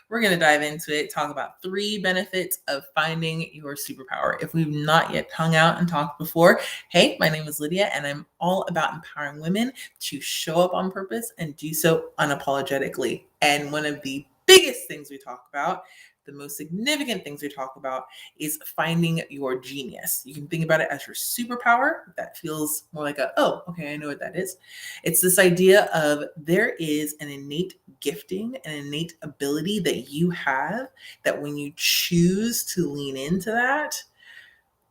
We're going to dive into it, talk about 3 benefits of finding your superpower. If we've not yet hung out and talked before, hey, my name is Lydia, and I'm all about empowering women to show up on purpose and do so unapologetically. And one of the biggest things we talk about, the most significant things we talk about, is finding your genius. You can think about it as your superpower. That feels more like oh, okay, I know what that is. It's this idea of there is an innate gifting, an innate ability that you have that when you choose to lean into that,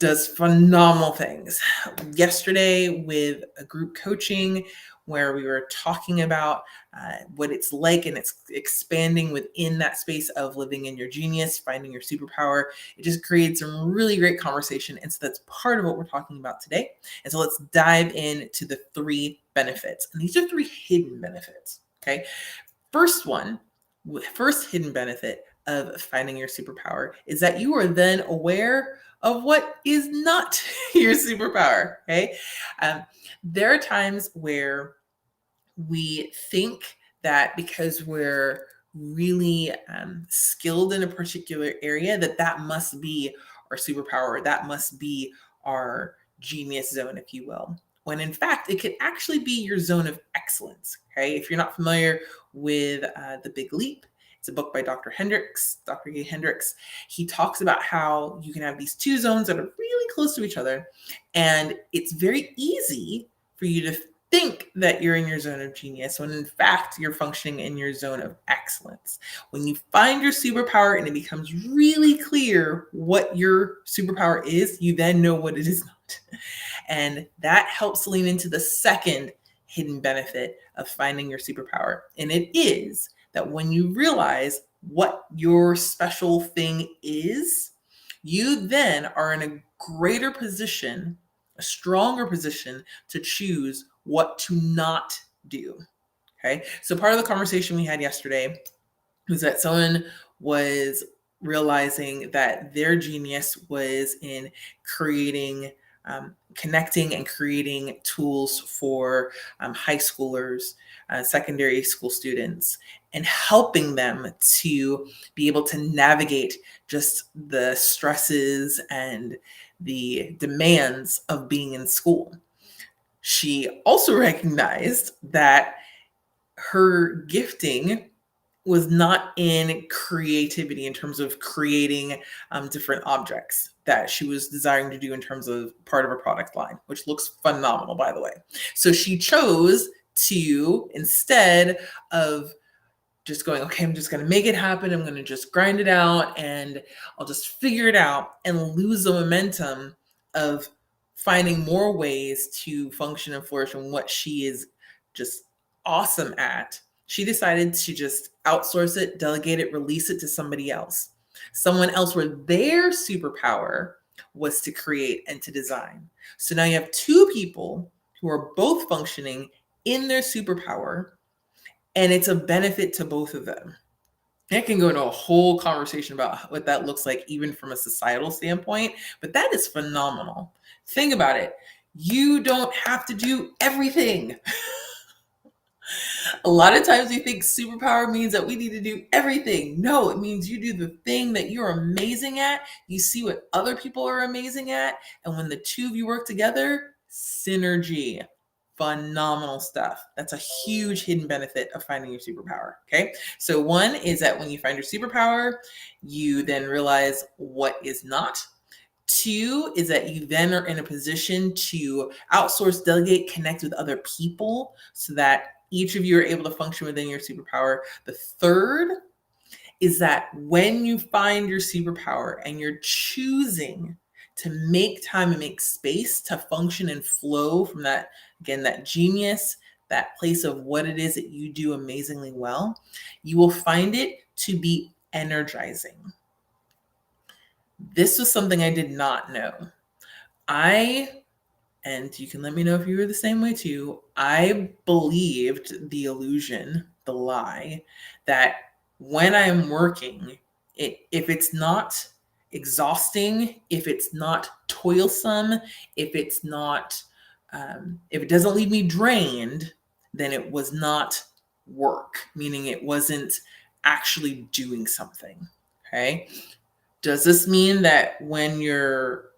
does phenomenal things. Yesterday with a group coaching where we were talking about what it's like, and it's expanding within that space of living in your genius, finding your superpower. It just creates some really great conversation. And so that's part of what we're talking about today. And so let's dive into the 3 benefits. And these are 3 hidden benefits. Okay. First hidden benefit of finding your superpower is that you are then aware of what is not your superpower. Okay. There are times where we think that because we're really skilled in a particular area, that must be our superpower, that must be our genius zone, if you will. When in fact, it could actually be your zone of excellence. Okay. If you're not familiar with The Big Leap, it's a book by Dr. Gay Hendricks. He talks about how you can have these 2 zones that are really close to each other. And it's very easy for you to think that you're in your zone of genius when in fact you're functioning in your zone of excellence. When you find your superpower and it becomes really clear what your superpower is, you then know what it is not. And that helps lean into the second hidden benefit of finding your superpower. And it is that when you realize what your special thing is, you then are in a greater position, a stronger position to choose what to not do. Okay. So part of the conversation we had yesterday was that someone was realizing that their genius was in connecting and creating tools for high schoolers, secondary school students, and helping them to be able to navigate just the stresses and the demands of being in school. She also recognized that her gifting was not in creativity in terms of creating different objects that she was desiring to do in terms of part of her product line, which looks phenomenal, by the way. So she chose to, instead of just going, okay, I'm just going to make it happen, I'm going to just grind it out and I'll just figure it out, and lose the momentum of finding more ways to function and flourish in what she is just awesome at. She decided to just outsource it, delegate it, release it to somebody else. Someone else where their superpower was to create and to design. So now you have 2 people who are both functioning in their superpower, and it's a benefit to both of them. I can go into a whole conversation about what that looks like, even from a societal standpoint, but that is phenomenal. Think about it. You don't have to do everything. A lot of times we think superpower means that we need to do everything. No, it means you do the thing that you're amazing at. You see what other people are amazing at. And when the 2 of you work together, synergy. Phenomenal stuff. That's a huge hidden benefit of finding your superpower. Okay. So 1 is that when you find your superpower, you then realize what is not. 2 is that you then are in a position to outsource, delegate, connect with other people so that each of you are able to function within your superpower. The 3rd is that when you find your superpower and you're choosing to make time and make space to function and flow from that, again, that genius, that place of what it is that you do amazingly well, you will find it to be energizing. This was something I did not know. And you can let me know if you were the same way too, I believed the illusion, the lie, that when I'm working, if it's not exhausting, if it's not toilsome, if it's not, if it doesn't leave me drained, then it was not work, meaning it wasn't actually doing something. Okay. Does this mean that when you're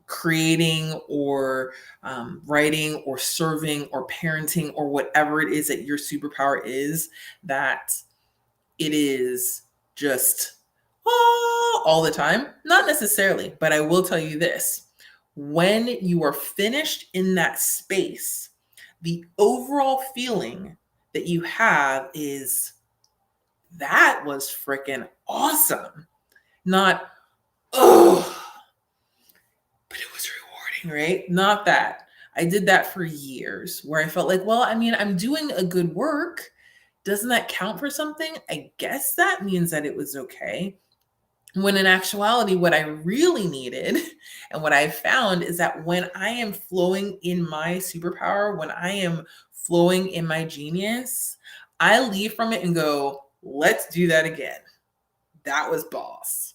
creating or writing or serving or parenting or whatever it is that your superpower is, that it is just all the time? Not necessarily, but I will tell you this. When you are finished in that space, the overall feeling that you have is, that was freaking awesome. Not, oh, but it was rewarding, right? Not that. I did that for years where I felt like, well, I mean, I'm doing a good work. Doesn't that count for something? I guess that means that it was okay. When in actuality, what I really needed and what I found is that when I am flowing in my superpower, when I am flowing in my genius, I leave from it and go, let's do that again. That was boss.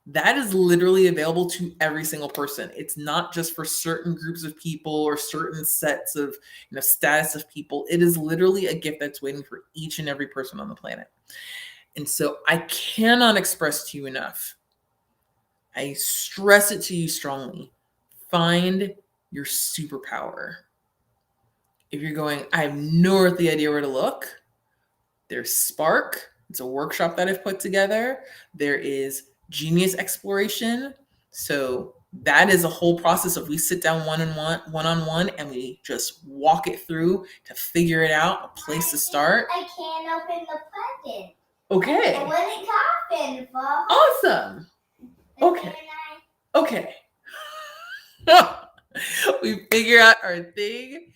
That is literally available to every single person. It's not just for certain groups of people or certain sets of status of people. It is literally a gift that's waiting for each and every person on the planet. And so I cannot express to you enough. I stress it to you strongly. Find your superpower. If you're going, I have no earthly idea where to look, there's Spark. It's a workshop that I've put together. There is Genius Exploration. So that is a whole process of we sit down one-on-one, and we just walk it through to figure it out, a place to start. I can't open the present. Okay. I wouldn't happen, Bob. Awesome. Okay. Okay. We figure out our thing.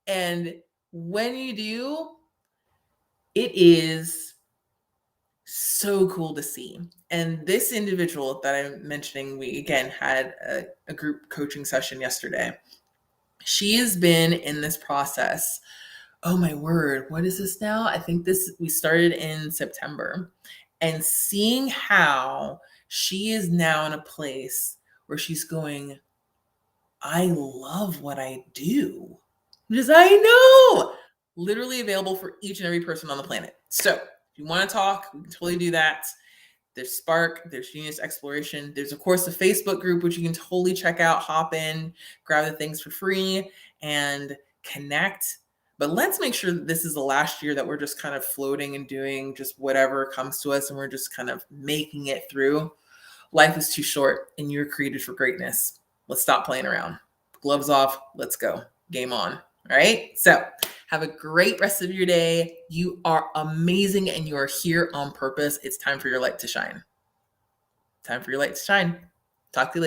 And when you do, it is so cool to see. And this individual that I'm mentioning, we again had a group coaching session yesterday. She has been in this process. Oh my word, what is this now? I think we started in September. And seeing how she is now in a place where she's going, I love what I do. Because I know, literally available for each and every person on the planet. So if you want to talk, we can totally do that. There's Spark, there's Genius Exploration. There's, of course, the Facebook group, which you can totally check out, hop in, grab the things for free, and connect. But let's make sure that this is the last year that we're just kind of floating and doing just whatever comes to us, and we're just kind of making it through. Life is too short, and you're created for greatness. Let's stop playing around. Gloves off. Let's go. Game on. All right. So have a great rest of your day. You are amazing, and you are here on purpose. It's time for your light to shine. Time for your light to shine. Talk to you later.